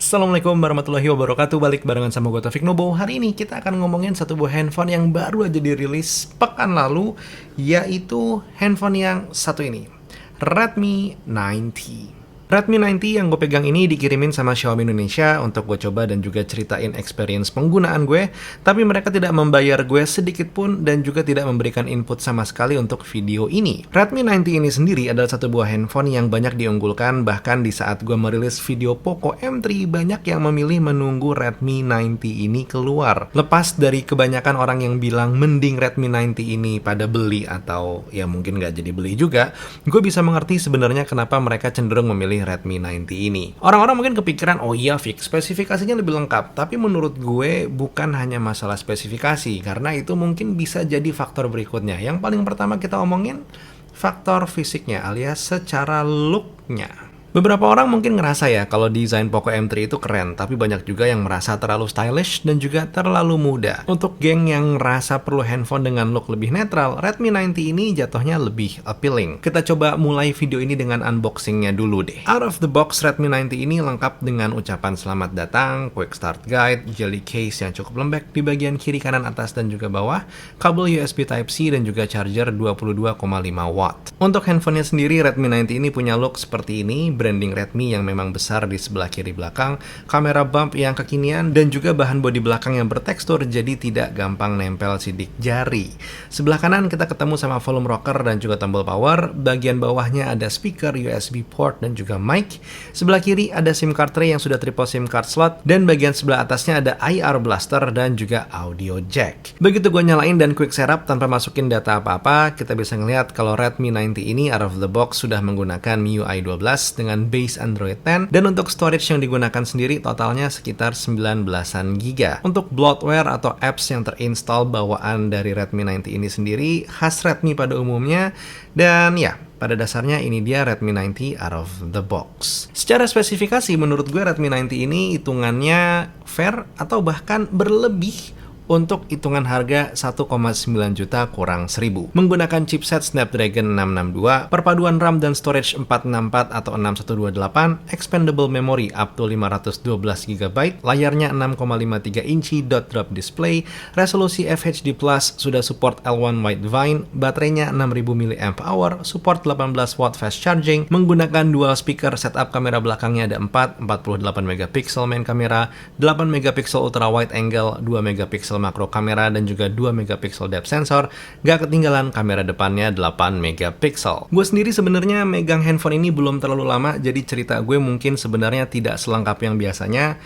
Assalamualaikum warahmatullahi wabarakatuh. Balik barengan sama gue Taufik Nubo. Hari ini kita akan ngomongin satu buah handphone yang baru aja dirilis pekan lalu, yaitu handphone yang satu ini, Redmi 9T. Redmi 9T yang gue pegang ini dikirimin sama Xiaomi Indonesia untuk gue coba dan juga ceritain experience penggunaan gue, tapi mereka tidak membayar gue sedikit pun dan juga tidak memberikan input sama sekali untuk video ini. Redmi 9T ini sendiri adalah satu buah handphone yang banyak diunggulkan, bahkan di saat gue merilis video Poco M3 banyak yang memilih menunggu Redmi 9T ini keluar. Lepas dari kebanyakan orang yang bilang mending Redmi 9T ini pada beli atau ya mungkin nggak jadi beli juga, gue bisa mengerti sebenarnya kenapa mereka cenderung memilih Redmi 9T ini. Orang-orang mungkin kepikiran, oh iya Fik, spesifikasinya lebih lengkap. Tapi menurut gue bukan hanya masalah spesifikasi, karena itu mungkin bisa jadi faktor berikutnya. Yang paling pertama kita omongin faktor fisiknya alias secara look-nya. Beberapa orang mungkin ngerasa ya kalau desain Poco M3 itu keren, tapi banyak juga yang merasa terlalu stylish dan juga terlalu muda. Untuk geng yang ngerasa perlu handphone dengan look lebih netral, Redmi 9T ini jatuhnya lebih appealing. Kita coba mulai video ini dengan unboxingnya dulu deh. Out of the box, Redmi 9T ini lengkap dengan ucapan selamat datang, quick start guide, jelly case yang cukup lembek di bagian kiri, kanan, atas, dan juga bawah, kabel USB Type-C, dan juga charger 22,5 watt. Untuk handphonenya sendiri, Redmi 9T ini punya look seperti ini, branding Redmi yang memang besar di sebelah kiri belakang, kamera bump yang kekinian, dan juga bahan bodi belakang yang bertekstur jadi tidak gampang nempel sidik jari. Sebelah kanan kita ketemu sama volume rocker dan juga tombol power, bagian bawahnya ada speaker, USB port, dan juga mic. Sebelah kiri ada SIM card tray yang sudah triple SIM card slot, dan bagian sebelah atasnya ada IR blaster dan juga audio jack. Begitu gue nyalain dan quick setup tanpa masukin data apa-apa, kita bisa ngeliat kalau Redmi 9T ini out of the box sudah menggunakan MIUI 12 dengan base Android 10, dan untuk storage yang digunakan sendiri totalnya sekitar 19an giga. Untuk bloatware atau apps yang terinstall bawaan dari Redmi 9T ini sendiri khas Redmi pada umumnya, dan ya pada dasarnya ini dia Redmi 9T out of the box. Secara spesifikasi menurut gue Redmi 9T ini hitungannya fair atau bahkan berlebih untuk hitungan harga 1,9 juta kurang 1000. Menggunakan chipset Snapdragon 662, perpaduan RAM dan storage 464 atau 6128, expandable memory up to 512 GB, layarnya 6,53 inci dot drop display, resolusi FHD+, sudah support L1 Widevine, baterainya 6000 mAh, support 18 watt fast charging, menggunakan dual speaker, setup kamera belakangnya ada 4, 48 megapiksel main kamera, 8 megapiksel ultra wide angle, 2 megapiksel makro kamera, dan juga 2 megapiksel depth sensor. Gak ketinggalan kamera depannya 8 megapiksel. Gue sendiri sebenarnya megang handphone ini belum terlalu lama, jadi cerita gue mungkin sebenarnya tidak selengkap yang biasanya.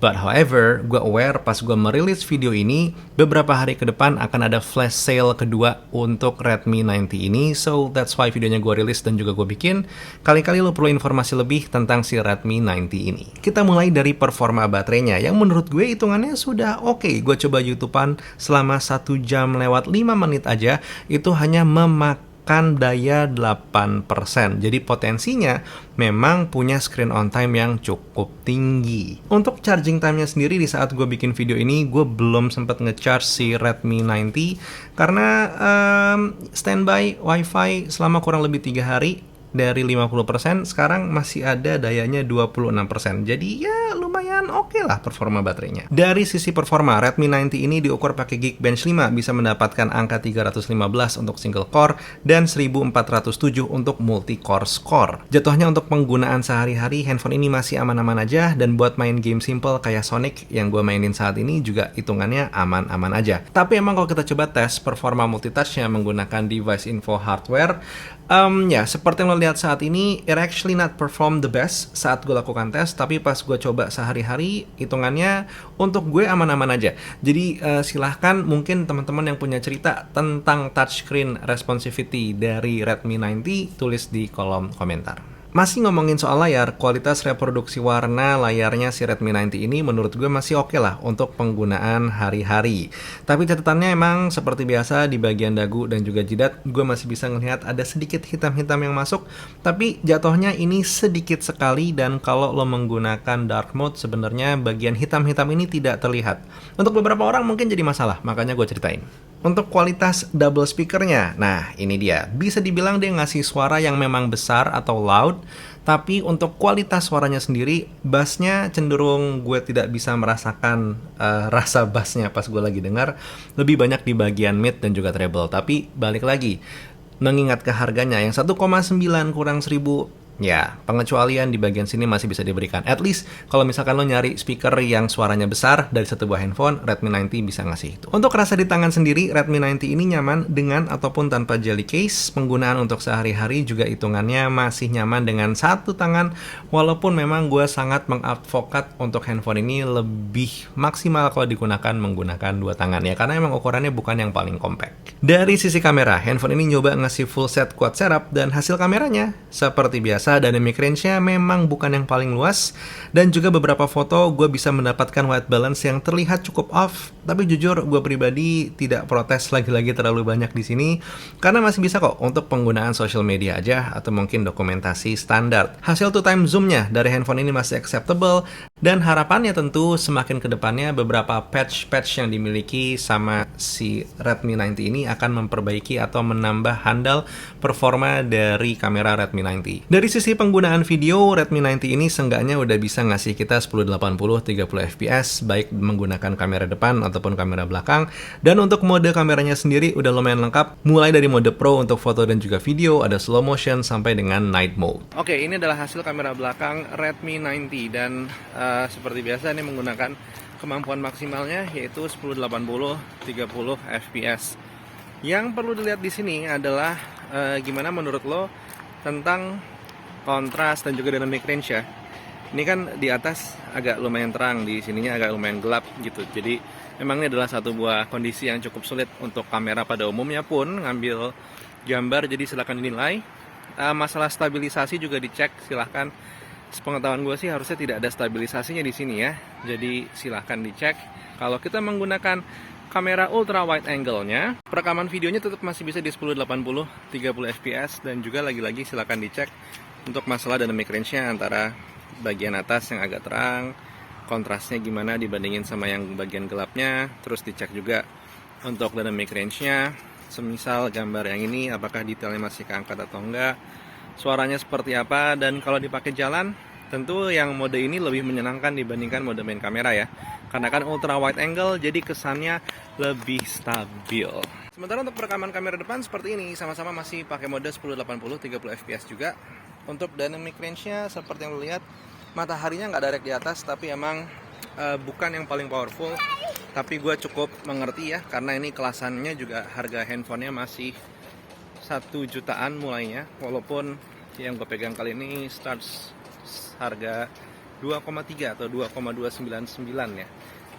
But however, gue aware pas gue merilis video ini, beberapa hari ke depan akan ada flash sale kedua untuk Redmi 9T ini. So that's why videonya gue rilis dan juga gue bikin. Kali-kali lo perlu informasi lebih tentang si Redmi 9T ini. Kita mulai dari performa baterainya yang menurut gue hitungannya sudah oke. Gue coba YouTubean selama 1 jam lewat 5 menit aja, itu hanya memakan daya 8%. Jadi potensinya memang punya screen on time yang cukup tinggi. Untuk charging time-nya sendiri di saat gue bikin video ini, gue belum sempat ngecharge si Redmi 9T karena standby wifi selama kurang lebih 3 hari. Dari 50%, sekarang masih ada dayanya 26%. Jadi ya lumayan oke lah performa baterainya. Dari sisi performa, Redmi 9T ini diukur pakai Geekbench 5, bisa mendapatkan angka 315 untuk single core dan 1407 untuk multi core score. Jatuhnya untuk penggunaan sehari-hari, handphone ini masih aman-aman aja, dan buat main game simple kayak Sonic yang gue mainin saat ini juga hitungannya aman-aman aja. Tapi emang kalau kita coba tes performa multitouch-nya menggunakan device info hardware, ya seperti yang lo lihat saat ini, it actually not perform the best saat gue lakukan tes, tapi pas gue coba sehari-hari, hitungannya untuk gue aman-aman aja. Jadi silahkan mungkin teman-teman yang punya cerita tentang touchscreen responsivity dari Redmi 9T, tulis di kolom komentar. Masih ngomongin soal layar, kualitas reproduksi warna layarnya si Redmi 9T ini menurut gue masih oke lah untuk penggunaan hari-hari. Tapi catatannya emang seperti biasa di bagian dagu dan juga jidat, gue masih bisa ngelihat ada sedikit hitam-hitam yang masuk. Tapi jatuhnya ini sedikit sekali, dan kalau lo menggunakan dark mode sebenarnya bagian hitam-hitam ini tidak terlihat. Untuk beberapa orang mungkin jadi masalah, makanya gue ceritain. Untuk kualitas double speakernya, nah ini dia. Bisa dibilang dia ngasih suara yang memang besar atau loud, Tapi untuk kualitas suaranya sendiri, bassnya cenderung gue tidak bisa merasakan rasa bassnya pas gue lagi dengar. Lebih banyak di bagian mid dan juga treble. Tapi balik lagi, mengingat ke harganya yang 1,9 kurang 1000, ya, pengecualian di bagian sini masih bisa diberikan. At least, kalau misalkan lo nyari speaker yang suaranya besar dari satu buah handphone, Redmi 90 bisa ngasih itu. Untuk rasa di tangan sendiri, Redmi 90 ini nyaman dengan ataupun tanpa jelly case. Penggunaan untuk sehari-hari juga hitungannya masih nyaman dengan satu tangan, walaupun memang gue sangat mengadvokat untuk handphone ini lebih maksimal kalau digunakan menggunakan dua tangan ya, karena emang ukurannya bukan yang paling compact. Dari sisi kamera, handphone ini nyoba ngasih full set quad setup dan hasil kameranya seperti biasa, dynamic range-nya memang bukan yang paling luas, dan juga beberapa foto gue bisa mendapatkan white balance yang terlihat cukup off. Tapi jujur gue pribadi tidak protes lagi-lagi terlalu banyak di sini, karena masih bisa kok untuk penggunaan social media aja atau mungkin dokumentasi standar. Hasil 2x zoom-nya dari handphone ini masih acceptable, dan harapannya tentu semakin kedepannya beberapa patch-patch yang dimiliki sama si Redmi 90 ini akan memperbaiki atau menambah handal performa dari kamera Redmi 90. Dari sisi penggunaan video, Redmi 90 ini seenggaknya udah bisa ngasih kita 1080 30 fps baik menggunakan kamera depan ataupun kamera belakang. Dan untuk mode kameranya sendiri udah lumayan lengkap, mulai dari mode pro untuk foto dan juga video, ada slow motion sampai dengan night mode. Oke, ini adalah hasil kamera belakang Redmi 90 dan seperti biasa ini menggunakan kemampuan maksimalnya yaitu 1080 30 fps. Yang perlu dilihat di sini adalah gimana menurut lo tentang kontras dan juga dynamic range ya. Ini kan di atas agak lumayan terang, di sininya agak lumayan gelap gitu. Jadi memang ini adalah satu buah kondisi yang cukup sulit untuk kamera pada umumnya pun ngambil gambar, jadi silahkan dinilai. Masalah stabilisasi juga dicek, silahkan. Sepengetahuan gue sih harusnya tidak ada stabilisasinya di sini ya. Jadi silahkan dicek. Kalau kita menggunakan kamera ultra wide angle-nya, perekaman videonya tetap masih bisa di 1080 30 fps, dan juga lagi-lagi silahkan dicek untuk masalah dynamic range-nya antara bagian atas yang agak terang, kontrasnya gimana dibandingin sama yang bagian gelapnya. Terus dicek juga untuk dynamic range-nya, semisal gambar yang ini apakah detailnya masih keangkat atau enggak, suaranya seperti apa, dan kalau dipakai jalan tentu yang mode ini lebih menyenangkan dibandingkan mode main kamera ya, karena kan ultra wide angle jadi kesannya lebih stabil. Sementara untuk perekaman kamera depan seperti ini, sama-sama masih pakai mode 1080 30 fps juga. Untuk dynamic range-nya seperti yang lo lihat, mataharinya nggak direct di atas, tapi emang bukan yang paling powerful. Tapi gue cukup mengerti ya, karena ini kelasannya juga harga handphonenya masih 1 jutaan mulainya, walaupun yang gue pegang kali ini starts harga 2,3 atau 2,299 ya.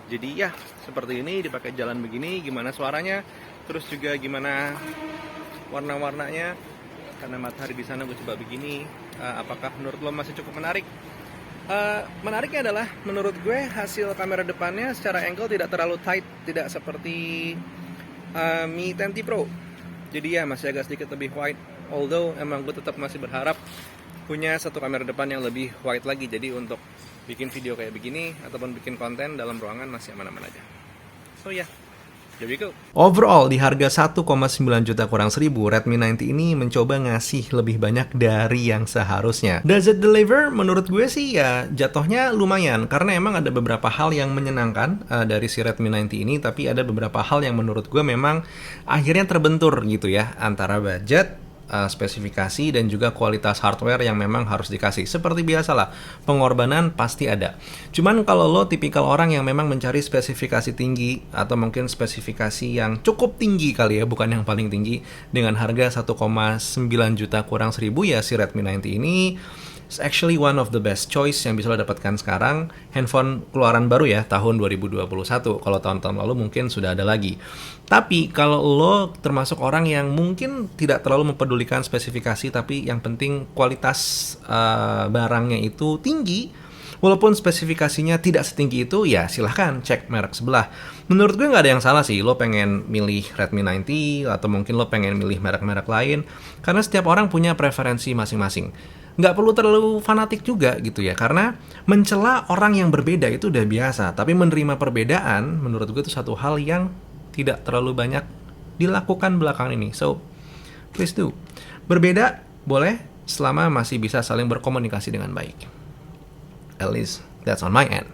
Jadi ya seperti ini, dipakai jalan begini gimana suaranya, terus juga gimana warna-warnanya, karena matahari di sana gue coba begini. Apakah menurut lo masih cukup menarik? Menariknya adalah menurut gue hasil kamera depannya secara angle tidak terlalu tight, tidak seperti Mi 10T Pro. Jadi ya masih agak sedikit lebih wide, although emang gue tetap masih berharap punya satu kamera depan yang lebih wide lagi. Jadi untuk bikin video kayak begini ataupun bikin konten dalam ruangan masih aman-aman aja. So ya, here we go. Overall di harga 1,9 juta kurang 1000, Redmi 90 ini mencoba ngasih lebih banyak dari yang seharusnya. Does it deliver? Menurut gue sih ya jatuhnya lumayan, karena emang ada beberapa hal yang menyenangkan dari si Redmi 90 ini, tapi ada beberapa hal yang menurut gue memang akhirnya terbentur gitu ya, antara budget, spesifikasi, dan juga kualitas hardware yang memang harus dikasih. Seperti biasalah, pengorbanan pasti ada. Cuman kalau lo tipikal orang yang memang mencari spesifikasi tinggi, atau mungkin spesifikasi yang cukup tinggi kali ya, bukan yang paling tinggi, dengan harga 1,9 juta kurang 1000, ya si Redmi 90 ini it's actually one of the best choice yang bisa lo dapatkan sekarang. Handphone keluaran baru ya, tahun 2021. Kalau tahun-tahun lalu mungkin sudah ada lagi. Tapi kalau lo termasuk orang yang mungkin tidak terlalu mempedulikan spesifikasi, tapi yang penting kualitas barangnya itu tinggi, walaupun spesifikasinya tidak setinggi itu, ya silahkan cek merek sebelah. Menurut gue nggak ada yang salah sih lo pengen milih Redmi 90 atau mungkin lo pengen milih merek-merek lain, karena setiap orang punya preferensi masing-masing. Nggak perlu terlalu fanatik juga gitu ya, karena mencela orang yang berbeda itu udah biasa, tapi menerima perbedaan menurut gue itu satu hal yang tidak terlalu banyak dilakukan belakangan ini. So please do. Berbeda boleh, selama masih bisa saling berkomunikasi dengan baik. At least that's on my end.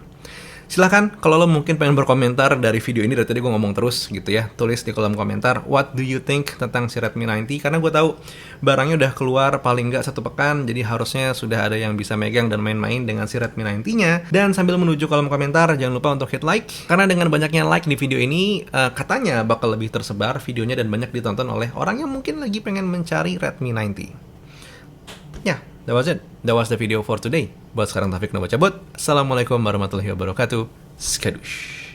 Silahkan kalau lo mungkin pengen berkomentar dari video ini, dari tadi gue ngomong terus gitu ya, tulis di kolom komentar what do you think tentang si Redmi 90, karena gue tahu barangnya udah keluar paling nggak 1 pekan, jadi harusnya sudah ada yang bisa megang dan main-main dengan si Redmi 90-nya. Dan sambil menuju kolom komentar, jangan lupa untuk hit like, karena dengan banyaknya like di video ini katanya bakal lebih tersebar videonya dan banyak ditonton oleh orang yang mungkin lagi pengen mencari Redmi 90. Ya, that was it. That was the video for today. Buat sekarang Taufik Nobo cabut. Assalamualaikum warahmatullahi wabarakatuh. Skadush.